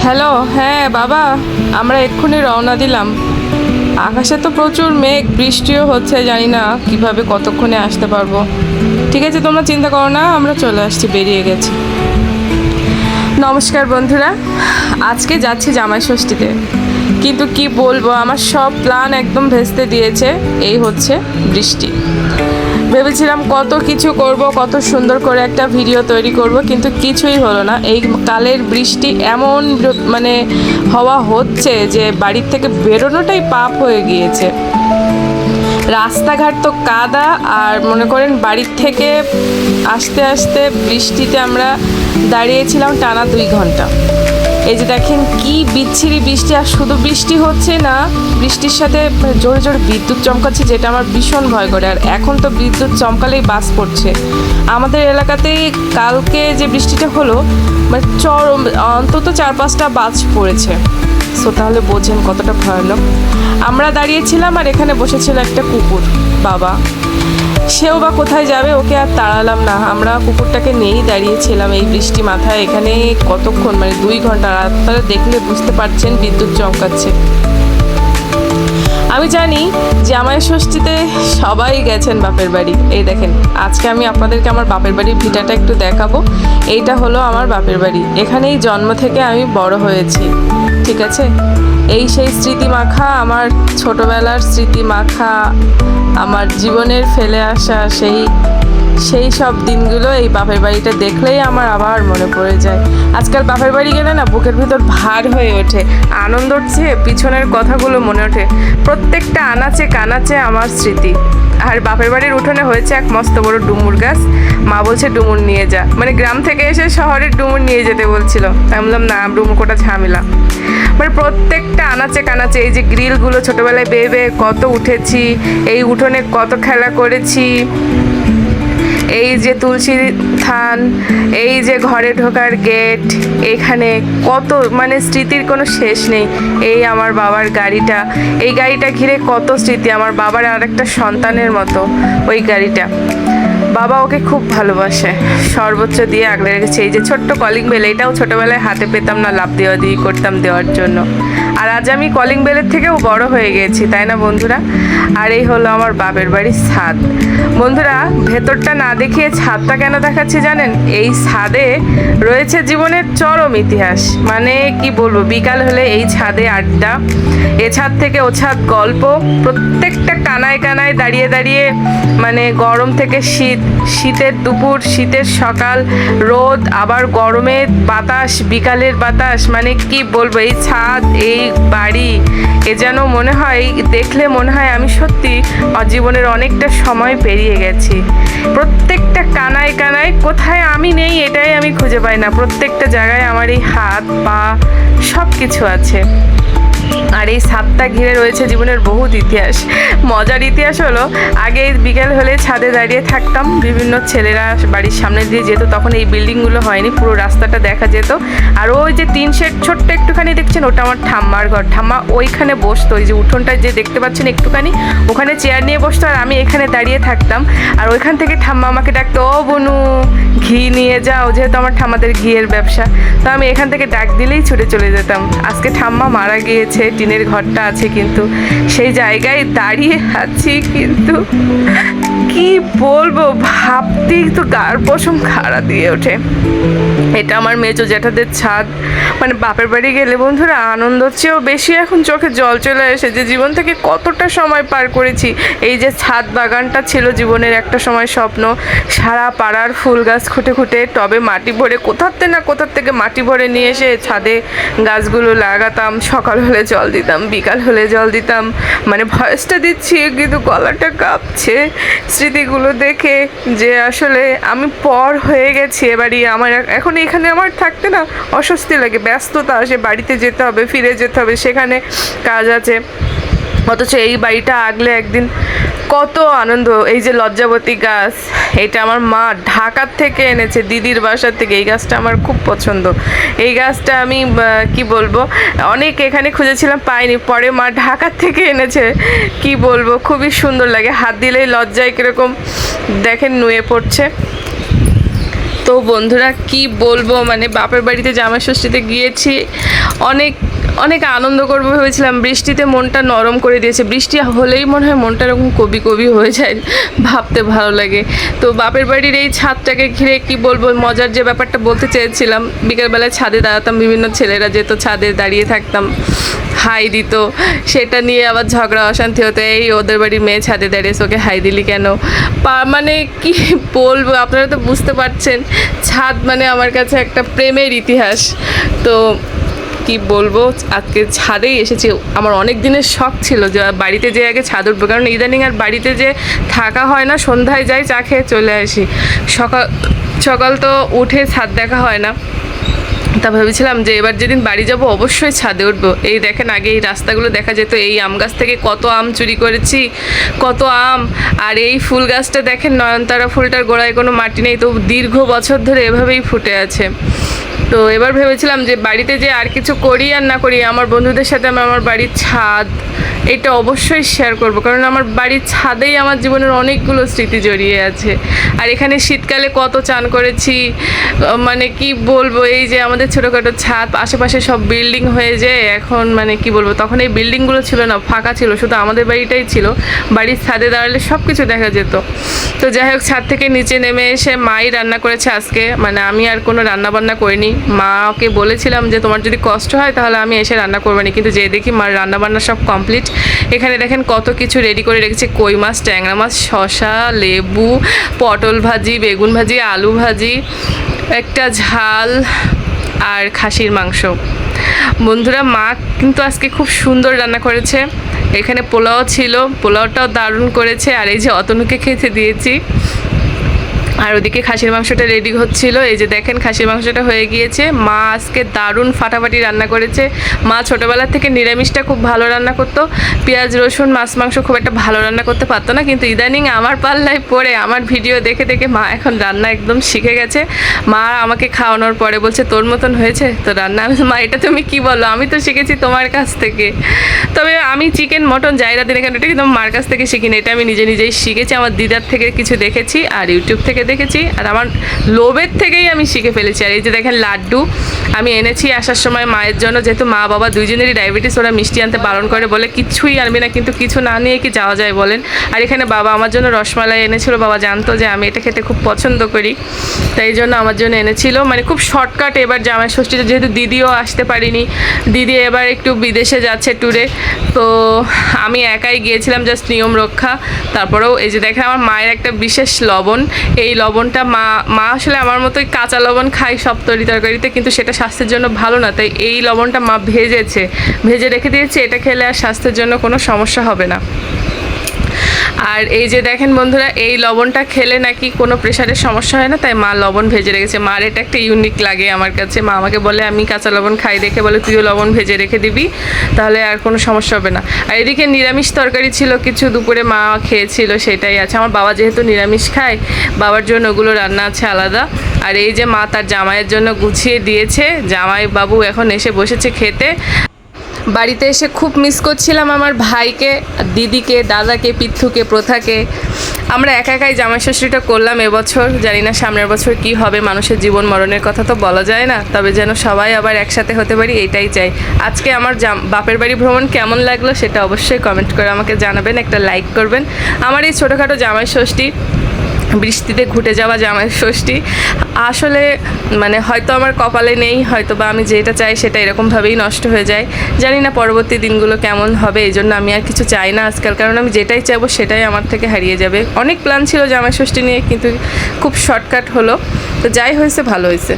Hello, হ্যাঁ বাবা, আমরা এক্ষুনি রওনা দিলাম। আকাশে তো প্রচুর মেঘ, বৃষ্টিও হচ্ছে, জানি না কিভাবে কতক্ষণে আসতে পারবো। ঠিক আছে, তোমরা চিন্তা করো না, আমরা চলে আসছি, বেরিয়ে গেছি। নমস্কার বন্ধুরা, আজকে যাচ্ছি জামাই ষষ্ঠীতে, কিন্তু কি বলবো, আমার সব প্ল্যান একদম ভেস্তে দিয়েছে এই হচ্ছে বৃষ্টি। ভেবেছিলাম কত কিছু করব, কত সুন্দর করে একটা ভিডিও তৈরি করব, কিন্তু কিছুই হলো না। এই কালের বৃষ্টি এমন মানে হওয়া হচ্ছে যে বাড়ির থেকে বেরোনোটাই পাপ হয়ে গিয়েছে। রাস্তাঘাট তো কাদা, আর মনে করেন বাড়ির থেকে আসতে আসতে বৃষ্টিতে আমরা দাঁড়িয়েছিলাম টানা 2 ঘন্টা। এই যে দেখেন কি বিচ্ছিরি বৃষ্টি, আর শুধু বৃষ্টি হচ্ছে না, বৃষ্টির সাথে জোরে জোরে বিদ্যুৎ চমকাচ্ছে, যেটা আমার ভীষণ ভয় করে। আর এখন তো বিদ্যুৎ চমকালেই বাস পড়ছে আমাদের এলাকাতেই। কালকে যে বৃষ্টিটা হলো, মানে অন্তত 4-5টা বাজ পড়েছে। সো তাহলে বোঝেন কতটা ভয়ানক। আমরা দাঁড়িয়েছিলাম আর এখানে বসেছিল একটা কুকুর। বাবা, সেও বা কোথায় যাবে, ওকে আর তাড়ালাম না, আমরা কুকুরটাকে নিয়েই দাঁড়িয়েছিলাম এই বৃষ্টি মাথায়। এখানে কতক্ষণ, মানে 2 ঘন্টা। আপনারা দেখলে বুঝতে পারছেন বিদ্যুৎ চমকাচ্ছে। আমি জানি জামাই ষষ্ঠীতে সবাই গেছেন বাপের বাড়ি। এই দেখেন, আজকে আমি আপনাদেরকে আমার বাপের বাড়ির ভিটাটা একটু দেখাবো। এইটা হলো আমার বাপের বাড়ি, এখানেই জন্ম থেকে আমি বড় হয়েছি। ঠিক আছে, এই সেই স্মৃতি মাখা, আমার ছোটবেলার স্মৃতি মাখা, আমার জীবনের ফেলে আসা সেই সব দিনগুলো এই বাপের বাড়িটা দেখলেই আমার আবার মনে পড়ে যায়। আজকাল বাপের বাড়ি গেলে না বুকের ভিতর ভার হয়ে ওঠে, আনন্দর চেয়ে পিছনের কথাগুলো মনে ওঠে। প্রত্যেকটা আনাচে কানাচে আমার স্মৃতি। আর বাপের বাড়ির উঠোনে হয়েছে এক মস্ত বড় ডুমুর গাছ। মা বলছে ডুমুর নিয়ে যা, মানে গ্রাম থেকে এসে শহরের ডুমুর নিয়ে যেতে বলছিল। আমি বললাম না, ডুমুর কোটা ঝামেলা। মানে প্রত্যেকটা আনাচে কানাচে, এই যে গ্রিলগুলো ছোটবেলায় বেয়ে বেয়ে কত উঠেছি, এই উঠোনে কত খেলা করেছি, এই যে তুলসী থান, এই যে ঘরে ঢোকার গেট, এখানে কত মানে স্মৃতির কোনো শেষ নেই। এই আমার বাবার গাড়িটা, এই গাড়িটা ঘিরে কত স্মৃতি, আমার বাবার আর একটা সন্তানের মতো ওই গাড়িটা। বাবা ওকে খুব ভালোবাসে, সর্বোচ্চ দিয়ে আগলে রেখেছে। এই যে ছোট্ট কলিং বেল, এটাও ছোটবেলায় হাতে পেতাম না, লাফ দেওয়া দিয়ে করতাম দেওয়ার জন্য। আর আজ আমি কলিং বেলের থেকেও বড় হয়ে গেছি, তাই না বন্ধুরা? আর এই হলো আমার বাপের বাড়ির ছাদ। বন্ধুরা, ভেতরটা না দেখিয়ে ছাদটা কেন দেখাচ্ছি জানেন? এই ছাদে রয়েছে জীবনের চরম ইতিহাস। মানে কি বলবো, বিকাল হলে এই ছাদে আড্ডা, এ ছাদ থেকে ও ছাদ গল্প, প্রত্যেকটা কানায় কানায় দাঁড়িয়ে দাঁড়িয়ে, মানে গরম থেকে শীত, শীতের দুপুর, শীতের সকাল, রোদ, আবার গরমের বাতাস, বিকালের বাতাস, মানে কি বলবো, এই ছাদ, এই বাড়ি, এ যেন মনে হয়, দেখলে মনে হয় আমি সত্যি জীবনের অনেকটা সময় পেরিয়ে গেছি। প্রত্যেকটা কানায় কানায় কোথায় আমি নেই এটাই আমি খুঁজে পাই না, প্রত্যেকটা জায়গায় আমার এই হাত পা সব কিছু আছে। আর এই ছাদটা ঘিরে রয়েছে জীবনের বহুত ইতিহাস। মজার ইতিহাস হলো, আগে বিকেল হলে ছাদে দাঁড়িয়ে থাকতাম, বিভিন্ন ছেলেরা বাড়ির সামনে দিয়ে যেত, তখন এই বিল্ডিংগুলো হয়নি, পুরো রাস্তাটা দেখা যেত। আর ওই যে টিন শেড ছোট্ট একটুখানি দেখছেন, ওটা আমার ঠাম্মার ঘর। ঠাম্মা ওইখানে বসতো, ওই যে উঠোনটা যে দেখতে পাচ্ছেন একটুখানি, ওখানে চেয়ার নিয়ে বসতো, আর আমি এখানে দাঁড়িয়ে থাকতাম। আর ওইখান থেকে ঠাম্মা আমাকে ডাকতো, ও বনু ঘি নিয়ে যাও, যেহেতু আমার ঠাম্মাদের ঘিয়ের ব্যবসা, তো আমি এখান থেকে ডাক দিলেই ছুটে চলে যেতাম। আজকে ঠাম্মা মারা গিয়েছে, টিনের ঘরটা আছে, কিন্তু সেই জায়গায় দাঁড়িয়ে আছি। কিন্তু কি বলবো, ভাবতেই তো গার পশম খাড়া দিয়ে ওঠে। এটা আমার মেজো জ্যাঠাদের ছাদ। মানে বাপের বাড়ি গেলে বন্ধুরা আনন্দর চেয়েও বেশি এখন চোখে জল চলে আসে, যে জীবন থেকে কতটা সময় পার করেছি। এই যে ছাদ বাগানটা ছিল জীবনের একটা সময় স্বপ্ন, সারা পাড়ার ফুল গাছ খুঁটে খুঁটে টবে মাটি ভরে, কোথার থেকে মাটি ভরে নিয়ে এসে ছাদে গাছগুলো লাগাতাম। সকাল হলে জল দিতাম, বিকাল হলে জল দিতাম। মানে ভয়েসটা দিচ্ছি কিন্তু গলাটা কাঁপছে স্মৃতিগুলো দেখে, যে আসলে আমি পর হয়ে গেছি এবারই। আমার এখন এখানে আমার থাকতে না অস্বস্তি লাগে, ব্যস্ততা আসে, বাড়িতে যেতে হবে, ফিরে যেতে হবে, সেখানে কাজ আছে। অথচ এই বাড়িটা আগলে একদিন কত আনন্দ। এই যে লজ্জাবতী গাছ, এটা আমার মা ঢাকার থেকে এনেছে, দিদির বাসার থেকে। এই গাছটা আমার খুব পছন্দ। এই গাছটা আমি কি বলবো, অনেক এখানে খুঁজেছিলাম, পাইনি, পরে মা ঢাকার থেকে এনেছে। কি বলবো, খুবই সুন্দর লাগে, হাত দিলেই লজ্জায় কীরকম দেখেন নুয়ে পড়ছে। তো বন্ধুরা কি বলবো, মানে বাপের বাড়িতে জামাই ষষ্ঠীতে গিয়েছি, অনেক অনেক আনন্দ করবো ভেবেছিলাম। বৃষ্টিতে মনটা নরম করে দিয়েছে, বৃষ্টি হলেই মনে হয় মনটা এরকম কবি কবি হয়ে যায়, ভাবতে ভালো লাগে। তো বাপের বাড়ির এই ছাদটাকে ঘিরে কি বলবো, মজার যে ব্যাপারটা বলতে চেয়েছিলাম, বিকেলবেলায় ছাদে দাঁড়াতাম, বিভিন্ন ছেলেরা যেত, ছাদে দাঁড়িয়ে থাকতাম, হাই দিত, সেটা নিয়ে আবার ঝগড়া অশান্তি হতো, এই ওদের বাড়ির মেয়ে ছাদে দাঁড়িয়েছে, ওকে হাই দিলি কেন। মানে কি বলবো, আপনারা তো বুঝতে পারছেন, ছাদ মানে আমার কাছে একটা প্রেমের ইতিহাস। তো কি বলবো, আজকে ছাদেই এসেছি। আমার অনেক দিনের শখ ছিল যে বাড়িতে যে আগে ছাদ উঠবো, কারণ ইদানিং আর বাড়িতে যে থাকা হয় না, সন্ধ্যায় যাই, চা খেয়ে চলে আসি, সকাল সকাল তো উঠে ছাদ দেখা হয় না। তা ভেবেছিলাম যে এবার যেদিন বাড়ি যাব অবশ্যই ছাদে উঠবো। এই দেখেন, আগে এই রাস্তাগুলো দেখা যেত, এই আম গাছ থেকে কত আম চুরি করেছি, কত আম। আর এই ফুল গাছটা দেখেন, নয়নতারা ফুলটার গোড়ায় কোনো মাটি নেই, তো দীর্ঘ বছর ধরে এভাবেই ফুটে আছে। তো এবার ভেবেছিলাম যে বাড়িতে যে আর কিছু করি আর না করি, আমার বন্ধুদের সাথে আমি আমার বাড়ির ছাদ এটা অবশ্যই শেয়ার করব, কারণ আমার বাড়ির ছাদেই আমার জীবনের অনেকগুলো স্মৃতি জড়িয়ে আছে। আর এখানে শীতকালে কত চান করেছি, মানে কি বলবো, এই যে আমাদের ছোটোখাটো ছাদ, আশেপাশে সব বিল্ডিং হয়ে যায় এখন, মানে কি বলবো, তখন এই বিল্ডিংগুলো ছিল না, ফাঁকা ছিল, শুধু আমাদের বাড়িটাই ছিল। বাড়ির ছাদে দাঁড়ালে সব কিছু দেখা যেত। তো যাই হোক, ছাদ থেকে নিচে নেমে এসে মাই রান্না করেছে আজকে, মানে আমি আর কোনো রান্না বান্না করিনি। মাকে বলেছিলাম যে তোমার যদি কষ্ট হয় তাহলে আমি এসে রান্না করবো না, কিন্তু যে দেখি মার রান্না বান্না সব কমপ্লিট। এখানে দেখেন কত কিছু রেডি করে রেখেছে, কই মাছ, ট্যাংরা মাছ, শসা, লেবু, পটল ভাজি, বেগুন ভাজি, আলু ভাজি, একটা ঝাল আর খাসির মাংস। বন্ধুরা, মা কিন্তু আজকে খুব সুন্দর রান্না করেছে। এখানে পোলাও ছিল, পোলাওটাও দারুণ করেছে। আর এই যে অতনুকে খেতে দিয়েছি, আর ওদিকে খাসির মাংসটা রেডি হচ্ছিল। এই যে দেখেন, খাসির মাংসটা হয়ে গিয়েছে। মা আজকে দারুণ ফাটাফাটি রান্না করেছে। মা ছোটোবেলার থেকে নিরামিষটা খুব ভালো রান্না করতো, পেঁয়াজ রসুন মাছ মাংস খুব একটা ভালো রান্না করতে পারতো না, কিন্তু ইদানিং আমার পাল্লায় পড়ে আমার ভিডিও দেখে দেখে মা এখন রান্না একদম শিখে গেছে। মা আমাকে খাওয়ানোর পরে বলছে, তোর মতন হয়েছে তো রান্না। আমি, মা এটা তুমি কি বলো, আমি তো শিখেছি তোমার কাছ থেকে। তবে আমি চিকেন মটন যাইরা দিন এখানে, এটা কিন্তু মার কাছ থেকে শিখিনি, এটা আমি নিজে নিজেই শিখেছি। আমার দিদার থেকে কিছু দেখেছি আর ইউটিউব থেকে দেখেছি, আর আমার লোভের থেকেই আমি শিখে ফেলেছি। আর এই যে দেখেন, লাড্ডু আমি এনেছি আসার সময় মায়ের জন্য, যেহেতু মা বাবা দুইজনেরই ডায়াবেটিস, ওরা মিষ্টি আনতে বারণ করে, বলে কিচ্ছুই আনবি না, কিন্তু কিছু না নিয়ে কি যাওয়া যায় বলেন। আর এখানে বাবা আমার জন্য রসমালাই এনেছিল, বাবা জানতো যে আমি এটা খেতে খুব পছন্দ করি, তাই জন্য আমার জন্য এনেছিল। মানে খুব শর্টকাট এবার জামাই ষষ্ঠীতে, যেহেতু দিদিও আসতে পারিনি, দিদি এবার একটু বিদেশে যাচ্ছে ট্যুরে, তো আমি একাই গিয়েছিলাম জাস্ট নিয়ম রক্ষা। তারপরেও এই যে দেখেন, আমার মায়ের একটা বিশেষ লবণ, এই লবণটা মা আসলে আমার মতোই কাঁচা লবণ খাই সব তরকারিতে, কিন্তু সেটা স্বাস্থ্যের জন্য ভালো না, তাই এই লবণটা মা ভেজে রেখে দিয়েছে, এটা খেলে আর স্বাস্থ্যের জন্য কোনো সমস্যা হবে না। আর এই যে দেখেন বন্ধুরা, এই লবণটা খেলে নাকি কোনো প্রেশারের সমস্যা হয় না, তাই মা লবণ ভেজে রেখেছে। মার এটা একটা ইউনিক লাগে আমার কাছে। মা আমাকে বলে, আমি কাঁচা লবণ খাই দেখে বলে, তুইও লবণ ভেজে রেখে দিবি, তাহলে আর কোনো সমস্যা হবে না। আর এদিকে নিরামিষ তরকারি ছিল কিছু, দুপুরে মা খেয়েছিল, সেটাই আছে। আমার বাবা যেহেতু নিরামিষ খায়, বাবার জন্য ওগুলো রান্না আছে আলাদা। আর এই যে মা তার জামাইয়ের জন্য গুছিয়ে দিয়েছে, জামাই বাবু এখন এসে বসেছে খেতে। বাড়িতে এসে খুব মিস করছিলাম আমার ভাইকে, দিদিকে, দাদাকে, পিথুকে, প্রথাকে। আমরা একা একাই জামাই ষষ্ঠীটা করলাম এবছর, জানি না সামনের বছর কি হবে, মানুষের জীবন মরণের কথা তো বলা যায় না, তবে যেন সবাই আবার একসাথে হতে পারি, এটাই চাই। আজকে আমার বাপের বাড়ি ভ্রমণ কেমন লাগলো সেটা অবশ্যই কমেন্ট করে আমাকে জানাবেন, একটা লাইক করবেন। আমার এই ছোটোখাটো জামাই ষষ্ঠী, বৃষ্টিতে ঘুটে যাওয়া জামাই ষষ্ঠী, আসলে মানে হয়তো আমার কপালে নেই, হয়তো বা আমি যেটা চাই সেটা এরকমভাবেই নষ্ট হয়ে যায়। জানি না পরবর্তী দিনগুলো কেমন হবে, এই জন্য আমি আর কিছু চাই না আজকাল, কারণ আমি যেটাই চাইবো সেটাই আমার থেকে হারিয়ে যাবে। অনেক প্ল্যান ছিল জামাই ষষ্ঠী নিয়ে, কিন্তু খুব শর্টকাট হলো, তো যাই হয়েছে ভালো হয়েছে।